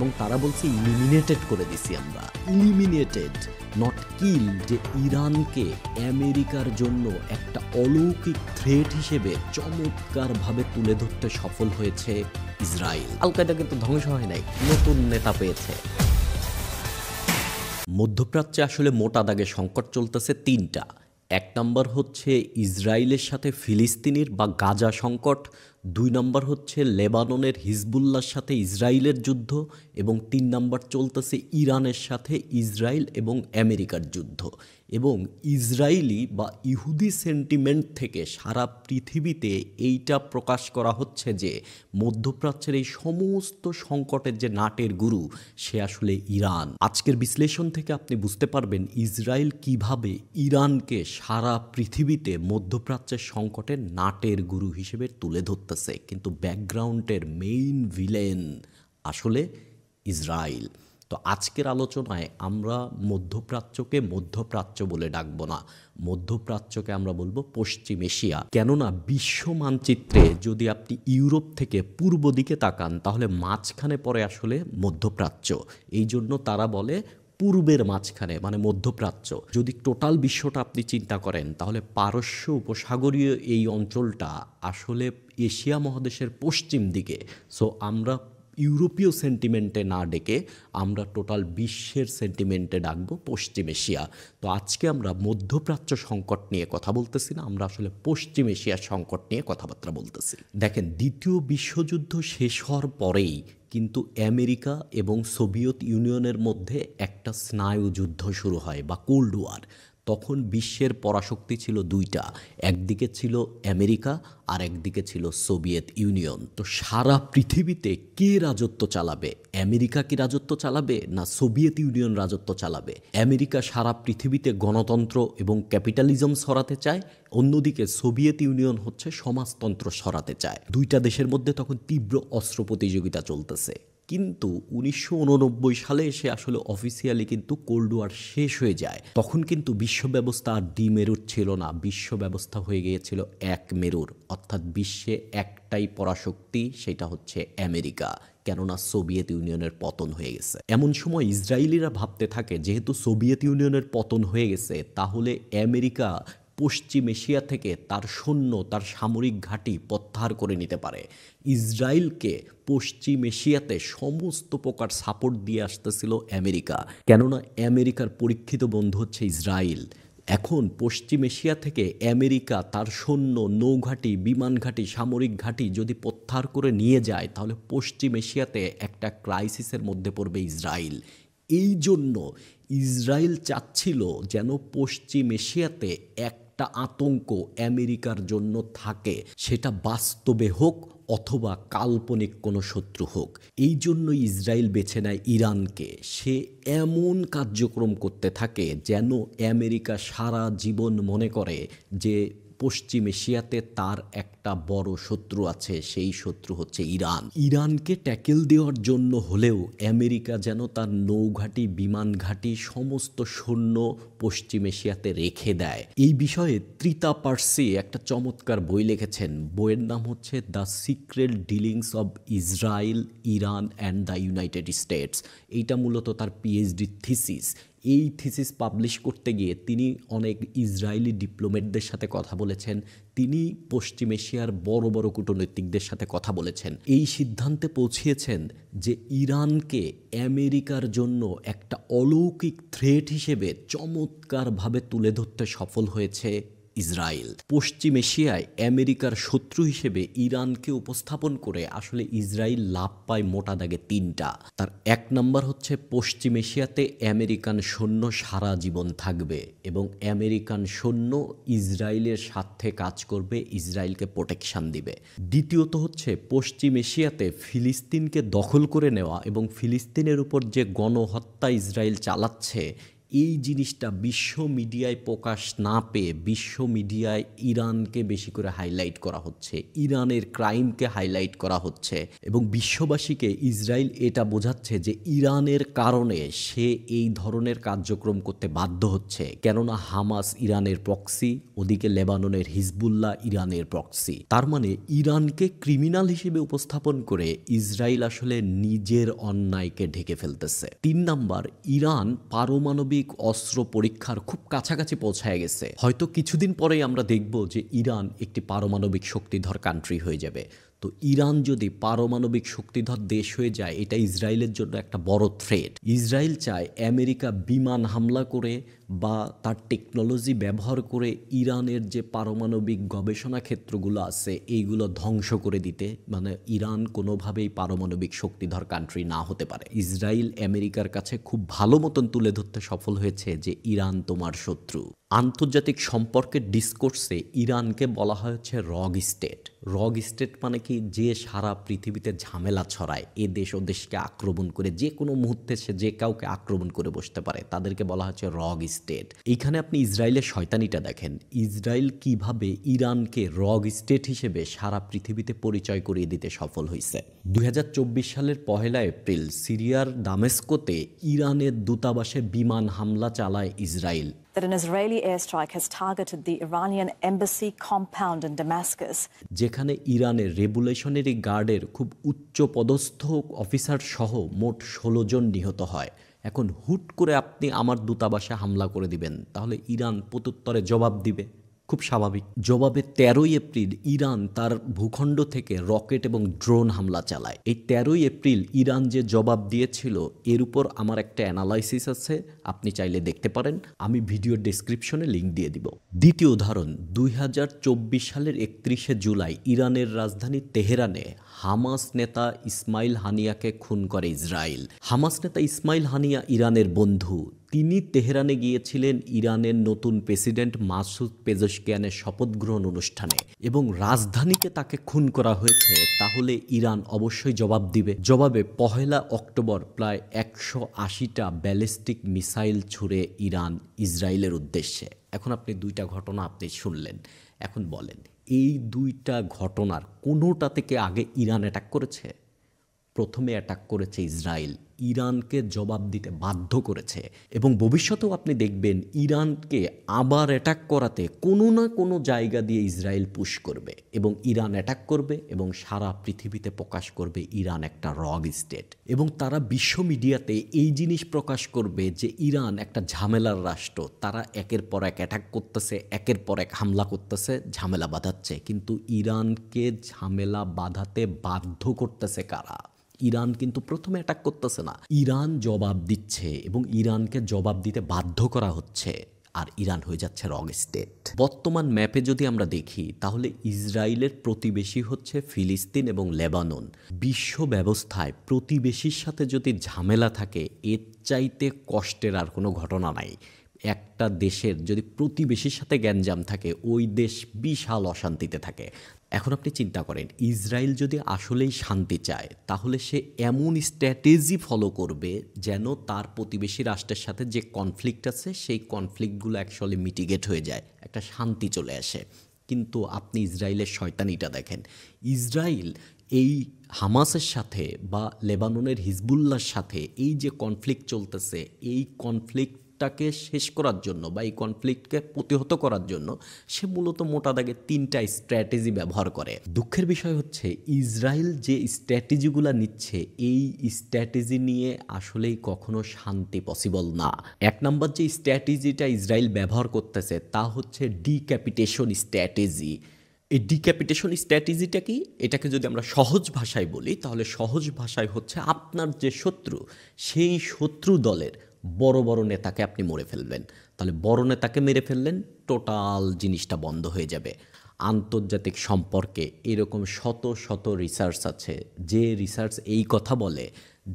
এবং তারা বলছে ইলিমিনেটেড করে দিছি আমরা, ইলিমিনেটেড নট কিল, যে ইরানকে আমেরিকার জন্য একটা অলৌকিক থ্রেট হিসেবে চমৎকারভাবে তুলে ধরতে সফল হয়েছে ইসরায়েল। আল কায়দা কিন্তু ধ্বংস হয় নাই, নতুন নেতা পেয়েছে। মধ্যপ্রাচ্যে আসলে মোটা দাগে সংকট চলতেছে তিনটা। এক নম্বর হচ্ছে ইসরায়েলের সাথে ফিলিস্তিনির বা গাজা সংকট, দুই নম্বর হচ্ছে লেবাননের হিজবুল্লাহর সাথে ইসরায়েলের যুদ্ধ, এবং তিন নম্বর চলতেছে ইরানের সাথে ইসরায়েল এবং আমেরিকার যুদ্ধ। এবং ইসরায়েলি বা ইহুদি সেন্টিমেন্ট থেকে সারা পৃথিবীতে এইটা প্রকাশ করা হচ্ছে যে মধ্যপ্রাচ্যের এই সমস্ত সংকটের যে নাটের গুরু সে আসলে ইরান। আজকের বিশ্লেষণ থেকে আপনি বুঝতে পারবেন ইসরায়েল কিভাবে ইরানকে সারা পৃথিবীতে মধ্যপ্রাচ্যের সংকটের নাটের গুরু হিসেবে তুলে ধরতেছে, কিন্তু ব্যাকগ্রাউন্ডের মেইন ভিলেন আসলে ইসরায়েল। তো আজকের আলোচনায় আমরা মধ্যপ্রাচ্যকে মধ্যপ্রাচ্য বলে ডাকবো না, মধ্যপ্রাচ্যকে আমরা বলবো পশ্চিম এশিয়া। কেননা বিশ্ব মানচিত্রে যদি আপনি ইউরোপ থেকে পূর্ব দিকে তাকান তাহলে মাঝখানে পড়ে আসলে মধ্যপ্রাচ্য, এই জন্য তারা বলে পূর্বের মাঝখানে, মানে মধ্যপ্রাচ্য। যদি টোটাল বিশ্বটা আপনি চিন্তা করেন তাহলে পারস্য উপসাগরীয় এই অঞ্চলটা আসলে এশিয়া মহাদেশের পশ্চিম দিকে। সো আমরা ইউরোপীয় সেন্টিমেন্টে না ডেকে আমরা টোটাল বিশ্বের সেন্টিমেন্টে ডাকবো পশ্চিম এশিয়া। তো আজকে আমরা মধ্যপ্রাচ্য সংকট নিয়ে কথা বলতেছি না, আমরা আসলে পশ্চিম এশিয়ার সংকট নিয়ে কথাবার্তা বলতেছি। দেখেন, দ্বিতীয় বিশ্বযুদ্ধ শেষ হওয়ার পরেই কিন্তু আমেরিকা এবং সোভিয়েত ইউনিয়নের মধ্যে একটা স্নায়ুযুদ্ধ শুরু হয় বা কোল্ড ওয়ার। তখন বিশ্বের পরাশক্তি ছিল দুইটা, একদিকে ছিল আমেরিকা আর একদিকে ছিল সোভিয়েত ইউনিয়ন। তো সারা পৃথিবীতে কে রাজত্ব চালাবে? আমেরিকা কি রাজত্ব চালাবে না সোভিয়েত ইউনিয়ন রাজত্ব চালাবে? আমেরিকা সারা পৃথিবীতে গণতন্ত্র এবং ক্যাপিটালিজম ছড়াতে চায়, অন্যদিকে সোভিয়েত ইউনিয়ন হচ্ছে সমাজতন্ত্র ছড়াতে চায়। দুইটা দেশের মধ্যে তখন তীব্র অস্ত্র প্রতিযোগিতা চলতেছে। কিন্তু 1989 সালে এসে আসলে অফিসিয়ালি কিন্তু কোল্ড ওয়ার শেষ হয়ে যায়। তখন কিন্তু বিশ্ব ব্যবস্থা আর দ্বিমেরুর ছিল না, বিশ্ব ব্যবস্থা হয়ে গিয়েছিল এক মেরুর, অর্থাৎ বিশ্বে একটাই পরাশক্তি, সেটা হচ্ছে আমেরিকা। কেননা সোভিয়েত ইউনিয়নের পতন হয়ে গেছে। এমন সময় ইসরায়েলিরা ভাবতে থাকে যেহেতু সোভিয়েত ইউনিয়নের পতন হয়ে গেছে তাহলে আমেরিকা পশ্চিম এশিয়া থেকে তার সৈন্য, তার সামরিক ঘাঁটি প্রত্যাহার করে নিতে পারে। ইসরায়েলকে পশ্চিম এশিয়াতে সমস্ত প্রকার সাপোর্ট দিয়ে আসতেছিল আমেরিকা, কেননা আমেরিকার পরীক্ষিত বন্ধু হচ্ছে ইসরায়েল। এখন পশ্চিম এশিয়া থেকে আমেরিকা তার সৈন্য, নৌঘাঁটি, বিমান ঘাঁটি, সামরিক ঘাঁটি যদি প্রত্যাহার করে নিয়ে যায় তাহলে পশ্চিম এশিয়াতে একটা ক্রাইসিসের মধ্যে পড়বে ইসরায়েল। এই জন্য ইসরায়েল চাচ্ছিল যেন পশ্চিম এশিয়াতে একটা আতঙ্ক আমেরিকার জন্য থাকে, সেটা বাস্তবে হোক অথবা কাল্পনিক কোনো শত্রু হোক। এই জন্য ইসরায়েল বেছে নেয় ইরানকে। সে এমন কার্যক্রম করতে থাকে যেন আমেরিকা সারা জীবন মনে করে যে পশ্চিম এশিয়াতে তার একটা বড় শত্রু আছে, সেই শত্রু হচ্ছে ইরান। ইরানকে ট্যাকেল দেওয়ার জন্য হলেও আমেরিকা যেন তার নৌঘাঁটি, বিমান ঘাঁটি, সমস্ত সৈন্য পশ্চিম এশিয়াতে রেখে দেয়। এই বিষয়ে ত্রিতা পার্সি একটা চমৎকার বই লিখেছেন। বইয়ের নাম হচ্ছে the secret dealings of Israel, Iran and the United states. এইটা মূলত তার পিএইচডি থিসিস। এই থিসিস পাবলিশ করতে গিয়ে তিনি অনেক ইসরায়েলি ডিপ্লোমেটদের সাথে কথা বলেছেন, তিনি পশ্চিম এশিয়ার বড় বড় কূটনৈতিকদের সাথে কথা বলেছেন। এই সিদ্ধান্তে পৌঁছিয়েছেন যে ইরানকে আমেরিকার জন্য একটা অলৌকিক থ্রেট হিসেবে চমৎকারভাবে তুলে ধরতে সফল হয়েছে ইসরায়েল। পশ্চিম এশিয়ায় আমেরিকার শত্রু হিসেবে ইরানকে উপস্থাপন করে আসলে ইসরায়েল লাভ পায় মোটা দাগে তিনটা। তার এক নম্বর হচ্ছে পশ্চিম এশিয়াতে আমেরিকান সৈন্য সারা জীবন থাকবে এবং আমেরিকান সৈন্য ইসরায়েলের স্বার্থে কাজ করবে, ইসরায়েলকে প্রোটেকশন দিবে। দ্বিতীয়ত হচ্ছে পশ্চিম এশিয়াতে ফিলিস্তিনকে দখল করে নেওয়া এবং ফিলিস্তিনের উপর যে গণহত্যা ইসরায়েল চালাচ্ছে এই জিনিসটা বিশ্ব মিডিয়ায় প্রকাশ না পেয়ে বিশ্ব মিডিয়ায় ইরানকে বেশি করে হাইলাইট করা হচ্ছে, ইরানের ক্রাইমকে হাইলাইট করা হচ্ছে এবং বিশ্ববাসীকে ইসরায়েল এটা বোঝাচ্ছে যে ইরানের কারণে সে এই ধরনের কার্যক্রম করতে বাধ্য হচ্ছে। কেননা হামাস ইরানের প্রক্সি, ওদিকে লেবাননের হিজবুল্লাহ ইরানের প্রক্সি। তার মানে ইরানকে ক্রিমিনাল হিসেবে উপস্থাপন করে ইসরায়েল আসলে নিজের অন্যায়কে ঢেকে ফেলতেছে। 3 নাম্বার, ইরান পারমাণবিক অস্ত্র পরীক্ষার খুব কাছাকাছি পৌঁছায় গেছে। হয়তো কিছুদিন পরেই আমরা দেখব যে ইরান একটি পারমাণবিক শক্তিধর কান্ট্রি হয়ে যাবে। তো ইরান যদি পারমাণবিক শক্তিধর দেশ হয়ে যায়, এটা ইসরায়েলের জন্য একটা বড় থ্রেট। ইসরায়েল চায় আমেরিকা বিমান হামলা করে বা তার টেকনোলজি ব্যবহার করে ইরানের যে পারমাণবিক গবেষণা ক্ষেত্রগুলো আছে এইগুলো ধ্বংস করে দিতে, মানে ইরান কোনোভাবেই পারমাণবিক শক্তিধর কান্ট্রি না হতে পারে। ইসরায়েল আমেরিকার কাছে খুব ভালো মতন তুলে ধরতে সফল হয়েছে যে ইরান তোমার শত্রু। আন্তর্জাতিক সম্পর্কের ডিসকোর্সে ইরানকে বলা হয় হচ্ছে রগ স্টেট। রগ স্টেট মানে কি, যে সারা পৃথিবীতে ঝামেলা ছড়ায়, এ দেশ ও দেশকে আক্রমণ করে যে কোনো মুহূর্তে সে যে কাউকে আক্রমণ করে বসতে পারে, তাদেরকে বলা হচ্ছে রগ স্টেট। এইখানে আপনি ইসরায়েলের শয়তানিটা দেখেন। ইসরায়েল কিভাবে ইরানকে রগ স্টেট হিসেবে সারা পৃথিবীতে পরিচয় করিয়ে দিতে সফল হয়েছে। 2024 সালের 1 এপ্রিল সিরিয়ার দামেস্কোতে ইরানের দূতাবাসে বিমান হামলা চালায় Israel. That an Israeli airstrike has targeted the Iranian embassy compound in Damascus. যেখানে ইরানের রেগুলেশনারি গার্ডের খুব উচ্চ পদস্থ অফিসার সহ মোট 16 জন নিহত হয়। এখন হুট করে আপনি আমার দূতাবাসে হামলা করে দিবেন, তাহলে ইরান প্রত্যুত্তরে জবাব দিবে, খুব স্বাভাবিক। জবাবে 13 এপ্রিল ইরান তার ভূখণ্ড থেকে রকেট এবং ড্রোন হামলা চালায়। এই 13 এপ্রিল ইরান যে জবাব দিয়েছিল এর উপর আমার একটা অ্যানালাইসিস আছে, আপনি চাইলে দেখতে পারেন, আমি ভিডিও ডেসক্রিপশনে লিঙ্ক দিয়ে দিব। দ্বিতীয় উদাহরণ, 2024 সালের 31 জুলাই ইরানের রাজধানী তেহরানে হামাস নেতা ইসমাইল হানিয়াকে খুন করে ইসরায়েল। হামাস নেতা ইসমাইল হানিয়া ইরানের বন্ধু। তিনি তেহরানে গিয়েছিলেন ইরানের নতুন প্রেসিডেন্ট মাসুদ পেজেশকিয়ানের শপথ গ্রহণ অনুষ্ঠানে এবং রাজধানীতে তাকে খুন করা হয়েছে। তাহলে ইরান অবশ্যই জবাব দিবে। জবাবে 1 অক্টোবর প্রায় 180টা ব্যালিস্টিক মিসাইল ছুড়ে ইরান ইসরায়েলের উদ্দেশ্যে। এখন আপনি 2টা ঘটনা আপনি শুনলেন, এখন বলেন এই 2টা ঘটনার কোনোটা থেকে আগে ইরান অ্যাটাক করেছে? প্রথমে অ্যাটাক করেছে ইসরায়েল, ইরানকে জবাব দিতে বাধ্য করেছে এবং ভবিষ্যতেও আপনি দেখবেন ইরানকে আবার অ্যাটাক করাতে কোনো না কোনো জায়গা দিয়ে ইসরায়েল পুশ করবে এবং ইরান অ্যাটাক করবে এবং সারা পৃথিবীতে প্রকাশ করবে ইরান একটা রগ স্টেট এবং তারা বিশ্ব মিডিয়াতে এই জিনিস প্রকাশ করবে যে ইরান একটা ঝামেলার রাষ্ট্র। তারা একের পর এক অ্যাটাক করতেছে, একের পর এক হামলা করতেছে, ঝামেলা বাঁধাচ্ছে, কিন্তু ইরানকে ঝামেলা বাঁধাতে বাধ্য করতেছে কারা? ইরান কিন্তু প্রথমে অ্যাটাক করতেছে না, ইরান জবাব দিচ্ছে এবং ইরানকে জবাব দিতে বাধ্য করা হচ্ছে, আর ইরান হয়ে যাচ্ছে রগ স্টেট। বর্তমান ম্যাপে যদি আমরা দেখি তাহলে ইসরায়েলের প্রতিবেশী হচ্ছে ফিলিস্তিন এবং লেবানন। বিশ্ব ব্যবস্থায় প্রতিবেশীর সাথে যদি ঝামেলা থাকে এর চাইতে কষ্টের আর কোনো ঘটনা নাই। একটা দেশের যদি প্রতিবেশীর সাথে গ্যাঞ্জাম থাকে ওই দেশ বিশাল অশান্তিতে থাকে। এখন আপনি চিন্তা করেন, ইসরায়েল যদি আসলেই শান্তি চায় তাহলে সে এমন স্ট্র্যাটেজি ফলো করবে যেন তার প্রতিবেশী রাষ্ট্রের সাথে যে কনফ্লিক্ট আছে সেই কনফ্লিক্টগুলো অ্যাকচুয়ালি মিটিগেট হয়ে যায়, একটা শান্তি চলে আসে। কিন্তু আপনি ইসরায়েলের শয়তানিটা দেখেন। ইসরায়েল এই হামাসের সাথে বা লেবাননের হিজবুল্লাহর সাথে এই যে কনফ্লিক্ট চলতেছে, এই কনফ্লিক্টটাকে শেষ করার জন্য বা এই কনফ্লিক্টকে প্রতিহত করার জন্য সে মূলত মোটা দাগে 3টা স্ট্র্যাটেজি ব্যবহার করে। দুঃখের বিষয় হচ্ছে ইসরায়েল যে স্ট্র্যাটেজিগুলো নিচ্ছে এই স্ট্র্যাটেজি নিয়ে আসলেই কখনো শান্তি পসিবল না। 1 নম্বর যে স্ট্র্যাটেজিটা ইসরায়েল ব্যবহার করতেছে তা হচ্ছে ডিক্যাপিটেশন স্ট্র্যাটেজি। এই ডিক্যাপিটেশন স্ট্র্যাটেজিটা কি? এটাকে যদি আমরা সহজ ভাষায় বলি তাহলে সহজ ভাষায় হচ্ছে আপনার যে শত্রু সেই শত্রু দলের বড় বড় নেতাকে আপনি মেরে ফেলবেন। তাহলে বড় নেতাকে মেরে ফেললেন, টোটাল জিনিসটা বন্ধ হয়ে যাবে। আন্তর্জাতিক সম্পর্কে এরকম শত শত রিসার্চ আছে যে রিসার্চ এই কথা বলে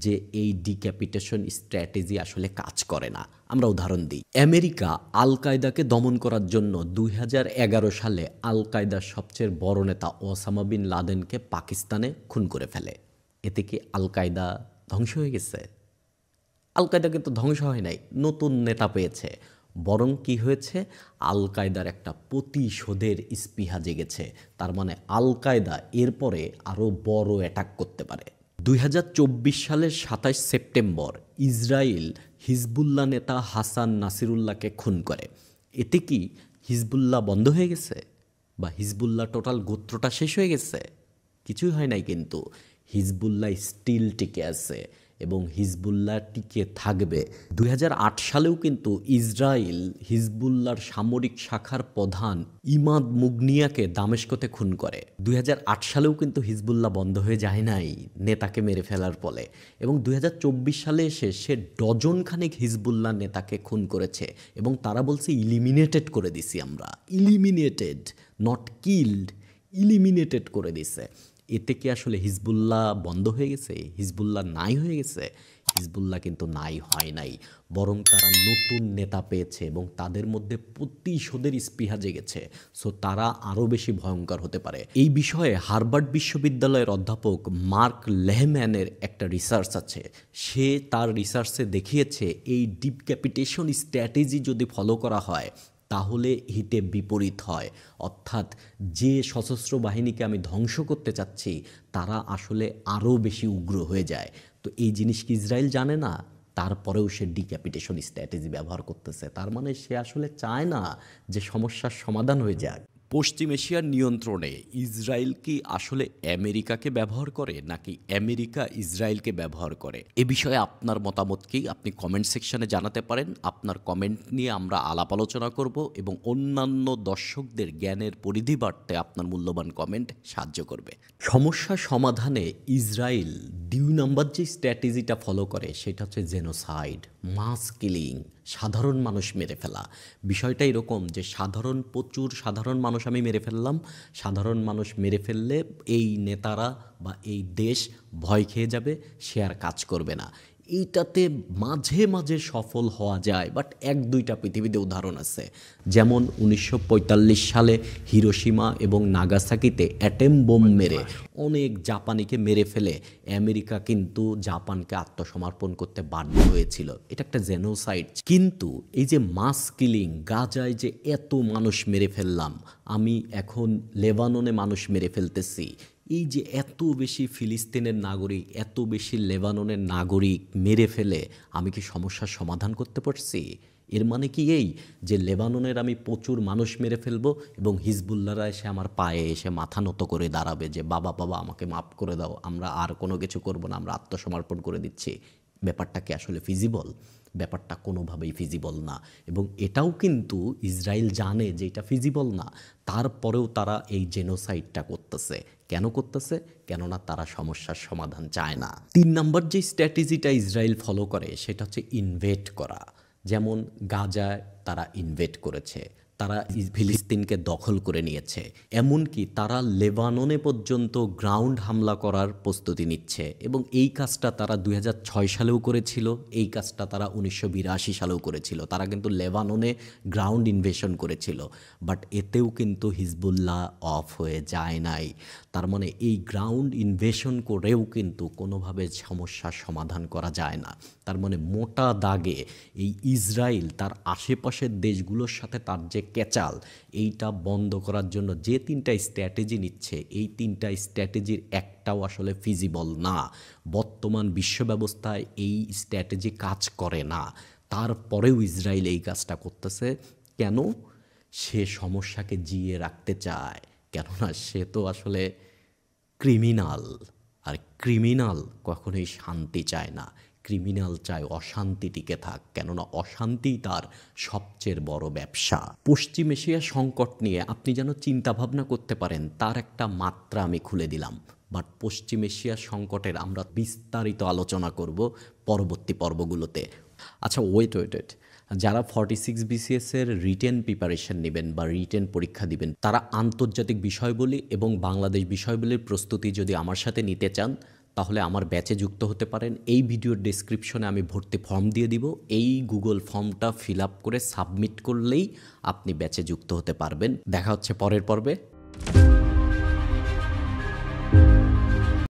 যে এই ডিক্যাপিটেশন স্ট্র্যাটেজি আসলে কাজ করে না। আমরা উদাহরণ দিই, আমেরিকা আল কায়দাকে দমন করার জন্য 2011 সালে আল কায়দার সবচেয়ে বড় নেতা ওসামা বিন লাদেনকে পাকিস্তানে খুন করে ফেলে। এতে কি আল কায়দা ধ্বংস হয়ে গেছে? আল কায়দা কিন্তু ধ্বংস হয় নাই, নতুন নেতা পেয়েছে। বরং কি হয়েছে, আল কায়দার একটা প্রতিশোধের স্পৃহা জেগেছে। তার মানে আল কায়দা এরপরে আরও বড় অ্যাটাক করতে পারে। 2024 সালের 27 সেপ্টেম্বর ইসরায়েল হিজবুল্লাহ নেতা হাসান নাসিরুল্লাহকে খুন করে। এতে কি হিজবুল্লাহ বন্ধ হয়ে গেছে, বা হিজবুল্লাহ টোটাল গোত্রটা শেষ হয়ে গেছে? কিছুই হয় নাই, কিন্তু হিজবুল্লাহ স্টিল টিকে আছে এবং হিজবুল্লাহ টিকে থাকবে। 2008 সালেও কিন্তু ইসরায়েল হিজবুল্লাহর সামরিক শাখার প্রধান ইমাদ মুগনিয়াকে দামেস্কতে খুন করে। 2008 সালেও কিন্তু হিজবুল্লাহ বন্ধ হয়ে যায় নাই নেতাকে মেরে ফেলার ফলে, এবং 2024 সালে এসে সে ডজন খানেক হিজবুল্লাহ নেতাকে খুন করেছে এবং তারা বলছে ইলিমিনেটেড করে দিছি আমরা। ইলিমিনেটেড, নট কিল্ড, ইলিমিনেটেড করে দিছে। এতে কি আসলে হিজবুল্লাহ বন্ধ হয়ে গেছে, হিজবুল্লাহ নাই হয়ে গেছে? হিজবুল্লাহ কিন্তু নাই হয় নাই, বরং তারা নতুন নেতা পেয়েছে এবং তাদের মধ্যে প্রতিশোধের স্পৃহা জেগেছে। সো তারা আরও বেশি ভয়ঙ্কর হতে পারে। এই বিষয়ে হার্ভার্ড বিশ্ববিদ্যালয়ের অধ্যাপক মার্ক লেহম্যানের একটা রিসার্চ আছে। সে তার রিসার্চে দেখিয়েছে এই ডিক্যাপিটেশন স্ট্র্যাটেজি যদি ফলো করা হয় তাহলে হিতে বিপরীত হয়। অর্থাৎ যে সশস্ত্র বাহিনীকে আমি ধ্বংস করতে চাচ্ছি তারা আসলে আরও বেশি উগ্র হয়ে যায়। তো এই জিনিস কি ইসরায়েল জানে না? তারপরেও সে ডিক্যাপিটেশন স্ট্র্যাটেজি ব্যবহার করতেছে। তার মানে সে আসলে চায় না যে সমস্যার সমাধান হয়ে যাক। পশ্চিম এশিয়ার নিয়ন্ত্রণে ইসরায়েল কি আসলে আমেরিকাকে ব্যবহার করে, নাকি আমেরিকা ইসরায়েলকে ব্যবহার করে? এ বিষয়ে আপনার মতামত কি আপনি কমেন্ট সেকশনে জানাতে পারেন। আপনার কমেন্ট নিয়ে আমরা আলাপ আলোচনা করব এবং অন্যান্য দর্শকদের জ্ঞানের পরিধি বাড়তে আপনার মূল্যবান কমেন্ট সাহায্য করবে। সমস্যা সমাধানে ইসরায়েল 2 নম্বর যে স্ট্র্যাটেজিটা ফলো করে সেটা হচ্ছে জেনোসাইড, মাস কিলিং, সাধারণ মানুষ মেরে ফেলা। বিষয়টা এরকম যে প্রচুর সাধারণ মানুষ আমি মেরে ফেললাম। সাধারণ মানুষ মেরে ফেললে এই নেতারা বা এই দেশ ভয় খেয়ে যাবে, সে আর কাজ করবে না। এইটাতে মাঝে মাঝে সফল হওয়া যায়, বাট 1-2টা পৃথিবীতে উদাহরণ আছে। যেমন 1945 সালে হিরোশিমা এবং নাগাসাকিতে অ্যাটম বোম মেরে অনেক জাপানিকে মেরে ফেলে আমেরিকা কিন্তু জাপানকে আত্মসমর্পণ করতে বাধ্য হয়েছিল। এটা একটা জেনোসাইড। কিন্তু এই যে মাস কিলিং, গাজায় যে এত মানুষ মেরে ফেললাম, আমি এখন লেবাননে মানুষ মেরে ফেলতেছি, এই যে এত বেশি ফিলিস্তিনের নাগরিক, এত বেশি লেবাননের নাগরিক মেরে ফেলে আমি কি সমস্যার সমাধান করতে পারছি? এর মানে কি এই যে লেবাননের আমি প্রচুর মানুষ মেরে ফেলবো এবং হিজবুল্লাহরা এসে আমার পায়ে এসে মাথা নত করে দাঁড়াবে যে বাবা আমাকে মাফ করে দাও, আমরা আর কোনো কিছু করব না, আমরা আত্মসমর্পণ করে দিচ্ছি? ব্যাপারটা কি আসলে ফিজিবল? ব্যাপারটা কোনোভাবেই ফিজিবল না। এবং এটাও কিন্তু ইসরায়েল জানে যে এটা ফিজিবল না, তারপরেও তারা এই জেনোসাইডটা করতেছে। কেন করতেছে? কেননা তারা সমস্যার সমাধান চায় না। 3 নম্বর যে স্ট্র্যাটেজিটা ইসরায়েল ফলো করে সেটা হচ্ছে ইনভেড করা। যেমন গাজায় তারা ইনভেড করেছে, তারা ফিলিস্তিনকে দখল করে নিয়েছে, এমনকি তারা লেবাননে পর্যন্ত গ্রাউন্ড হামলা করার প্রস্তুতি নিচ্ছে। এবং এই কাজটা তারা 2006 সালেও করেছিল, এই কাজটা তারা 1982 সালেও করেছিল। তারা কিন্তু লেবাননে গ্রাউন্ড ইনভেশন করেছিল, বাট এতেও কিন্তু হিজবুল্লাহ অফ হয়ে যায় নাই। তার মানে এই গ্রাউন্ড ইনভেশন করেও কিন্তু কোনোভাবে সমস্যার সমাধান করা যায় না। তার মানে মোটা দাগে এই ইসরায়েল তার আশেপাশের দেশগুলোর সাথে তার যে ক্যাচাল, এইটা বন্ধ করার জন্য যে 3টা স্ট্র্যাটেজি নিচ্ছে, এই 3টা স্ট্র্যাটেজির একটাও আসলে ফিজিবল না। বর্তমান বিশ্ব ব্যবস্থায় এই স্ট্র্যাটেজি কাজ করে না। তারপরেও ইসরায়েল এই কাজটা করতেছে। কেন? সে সমস্যাকে জিয়ে রাখতে চায়, কেননা সে তো আসলে ক্রিমিনাল, আর ক্রিমিনাল কখনোই শান্তি চায় না। ক্রিমিনাল চায় অশান্তি টিকে থাক, কেননা অশান্তি তার সবচেয়ে বড় ব্যবসা। পশ্চিম এশিয়া সংকট নিয়ে আপনি যেন চিন্তা ভাবনা করতে পারেন তার একটা মাত্রা আমি খুলে দিলাম। বাট পশ্চিম এশিয়া সংকটের আমরা বিস্তারিত আলোচনা করব পরবর্তী পর্বগুলোতে। আচ্ছা, ওয়েট, যারা 46 BCS-এর রিটেন প্রিপারেশন নেবেন বা রিটেন পরীক্ষা দিবেন, তারা আন্তর্জাতিক বিষয়বলী এবং বাংলাদেশ বিষয়বলীর প্রস্তুতি যদি আমার সাথে নিতে চান তাহলে আমার ব্যাচে যুক্ত হতে পারেন। এই ভিডিওর ডেসক্রিপশনে আমি ভর্তি ফর্ম দিয়ে দিব। এই গুগল ফর্মটা ফিল আপ করে সাবমিট করলেই আপনি ব্যাচে যুক্ত হতে পারবেন। দেখা হচ্ছে পরের পর্বে।